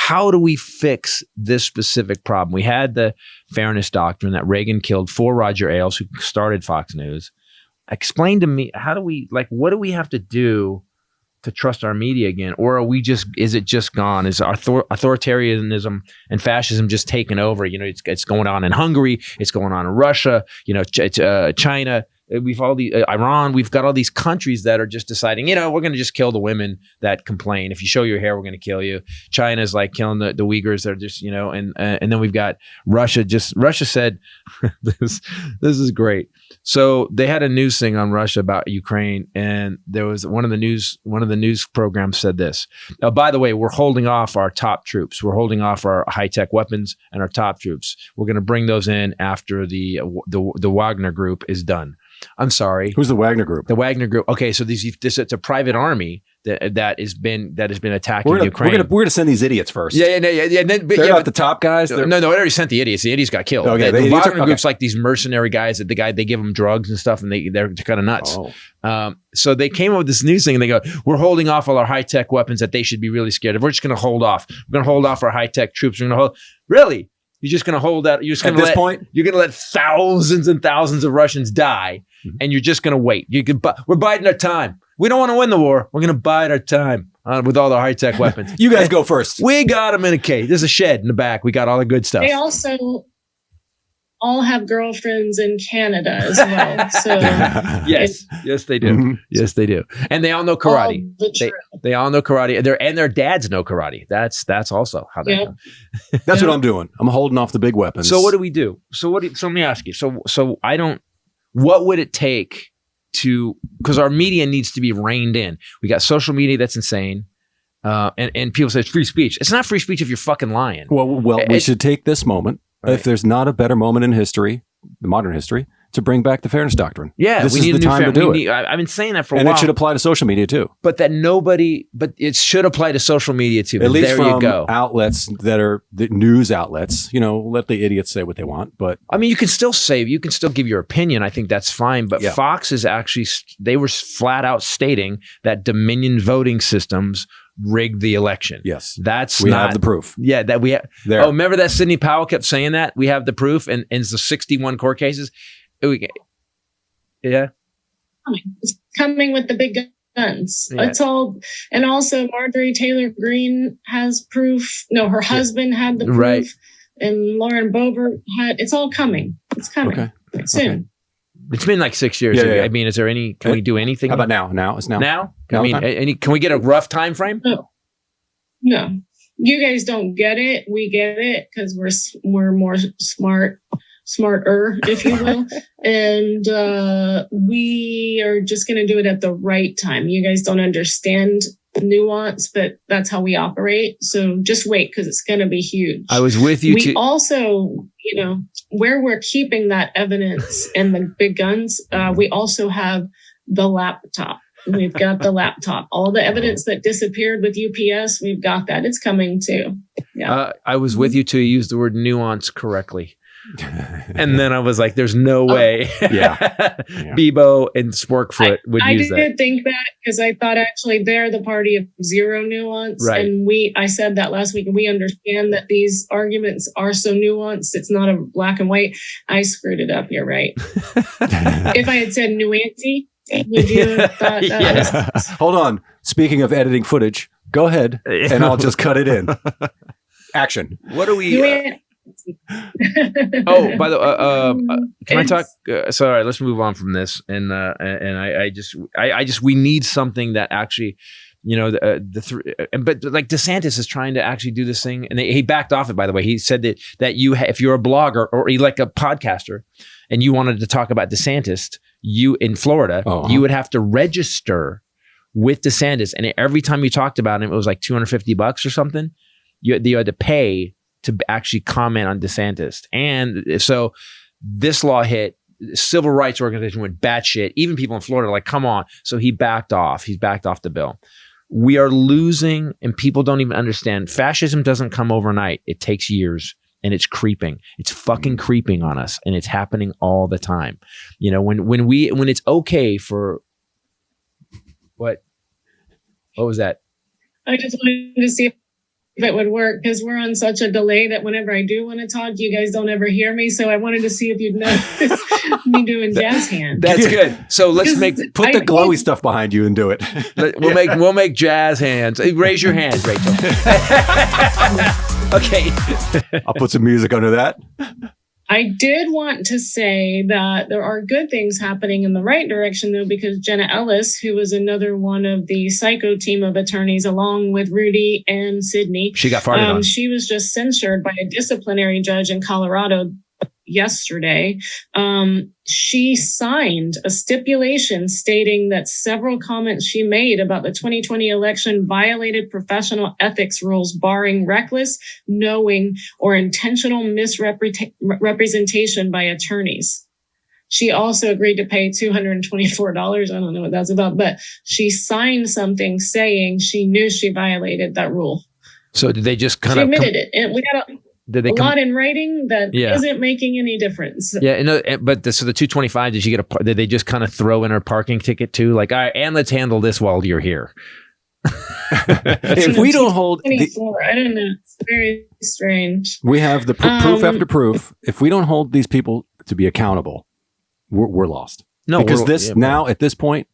how do we fix this specific problem? We had the fairness doctrine that Reagan killed for Roger Ailes, who started Fox News. Explain to me, what do we have to do to trust our media again? Or is it just gone? Is authoritarianism and fascism just taken over? It's going on in Hungary. It's going on in Russia, China. We've all the Iran. We've got all these countries that are just deciding, we're going to just kill the women that complain. If you show your hair, we're going to kill you. China's like killing the Uyghurs. They're just, and then we've got Russia. Russia said, this is great. So they had a news thing on Russia about Ukraine, and there was one of the news programs said this. By the way, we're holding off our top troops. We're holding off our high-tech weapons and our top troops. We're going to bring those in after the Wagner group is done. I'm sorry. Who's the Wagner group? The Wagner group. Okay, so it's a private army that has been attacking Ukraine. We're gonna send these idiots first. Yeah. They're not the top guys. No, it already sent the idiots. The idiots got killed. Okay, the Wagner group's like these mercenary guys that they give them drugs and stuff, and they're kind of nuts. Oh. So they came up with this news thing, and they go, "We're holding off all our high tech weapons that they should be really scared of. We're just going to hold off. We're going to hold off our high tech troops. We're going to hold." Really? You're just going to hold that? You're just going to You're going to let thousands and thousands of Russians die, and you're just going to wait. We're biding our time. We don't want to win the war. We're going to bide our time with all the high-tech weapons. You guys go first. We got them in a case. There's a shed in the back. We got all the good stuff. They also all have girlfriends in Canada as well. So yes, they do. Mm-hmm. Yes, they do. And they all know karate. They all know karate. And their dads know karate. That's also how they know. That's what I'm doing. I'm holding off the big weapons. So what do we do? So let me ask you. What would it take because our media needs to be reined in. We got social media that's insane. And people say it's free speech. It's not free speech if you're fucking lying. Well, we should take this moment. Right. If there's not a better moment in history, modern history, to bring back the fairness doctrine. Yeah, this is the time to do it. I've been saying that for a while. And it should apply to social media too. But it should apply to social media too. At least there from you go. outlets that are the news outlets, let the idiots say what they want. But I mean, you can still give your opinion. I think that's fine. But Fox is actually, they were flat out stating that Dominion voting systems rigged the election. Yes. We have the proof. Yeah, that we have. Oh, remember that Sidney Powell kept saying that? We have the proof, and it's the 61 court cases. Yeah. It's coming with the big guns. Yeah. It's all, and also Marjorie Taylor Greene has proof. No, her husband had the proof. Right. And Lauren Boebert it's all coming. It's coming soon. Okay. It's been like 6 years. Yeah. I mean, is there can we do anything? How about now? Now? Now? Can we get a rough time frame? No. You guys don't get it. We get it because we're more smarter, if you will. And we are just going to do it at the right time. You guys don't understand nuance, but that's how we operate. So just wait, because it's going to be huge. I was with you. We also, where we're keeping that evidence and the big guns, we also have the laptop. We've got the laptop. All the evidence that disappeared with UPS, we've got that. It's coming too. Yeah. I was with you till you used the word nuance correctly. And then I was like, there's no way Bebo and Sporkfoot would use that. I did think that because I thought actually they're the party of zero nuance. Right. And I said that last week, and we understand that these arguments are so nuanced. It's not a black and white. I screwed it up. You're right. If I had said nuancy, would you have thought that? Yes. Hold on. Speaking of editing footage, go ahead and I'll just cut it in. Action. What do we... Oh, by the way, can I talk? Sorry, let's move on from this. And I just we need something that actually, but like DeSantis is trying to actually do this thing, and he backed off it. By the way, he said that if you're a blogger or like a podcaster, and you wanted to talk about DeSantis, in Florida, you would have to register with DeSantis, and every time you talked about him, it was like $250 or something. You had to pay to actually comment on DeSantis. And so this law hit, civil rights organization went batshit. Even people in Florida are like, come on. So he backed off. He's backed off the bill. We are losing, and people don't even understand. Fascism doesn't come overnight. It takes years, and it's creeping. It's fucking creeping on us, and it's happening all the time. When it's okay for what was that? I just wanted to see if it would work because we're on such a delay that whenever I do want to talk, you guys don't ever hear me. So I wanted to see if you'd notice me doing jazz hands. That's good. So let's Put the glowy stuff behind you and do it. we'll make jazz hands. Raise your hands, Rachel. Okay. I'll put some music under that. I did want to say that there are good things happening in the right direction, though, because Jenna Ellis, who was another one of the psycho team of attorneys, along with Rudy and Sydney, she got farted on. She was just censured by a disciplinary judge in Colorado yesterday. She signed a stipulation stating that several comments she made about the 2020 election violated professional ethics rules, barring reckless, knowing, or intentional misrepresentation by attorneys. She also agreed to pay $224. I don't know what that's about, but she signed something saying she knew she violated that rule. So did they just kind of... She admitted it. And we got a lot in writing that isn't making any difference. Yeah, no, but so the $225, did they just kind of throw in her parking ticket too? Like, all right, and let's handle this while you're here. If we don't hold... I don't know. It's very strange. We have the proof after proof. If we don't hold these people to be accountable, we're lost. No, because now at this point,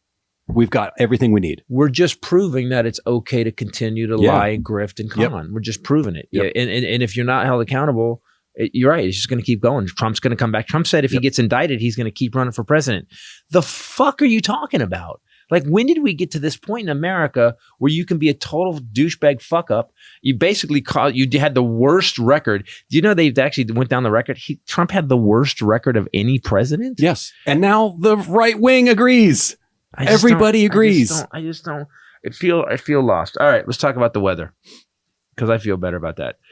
we've got everything we need. We're just proving that it's okay to continue to lie and grift and con. We're just proving it. Yeah. And if you're not held accountable, you're right. It's just going to keep going. Trump's going to come back. Trump said if he gets indicted, he's going to keep running for president. The fuck are you talking about? Like, when did we get to this point in America where you can be a total douchebag fuck up? You basically you had the worst record. Do you know they actually went down the record? Trump had the worst record of any president. Yes. And now the right wing agrees. Everybody agrees. I just don't. I feel lost. All right, let's talk about the weather because I feel better about that.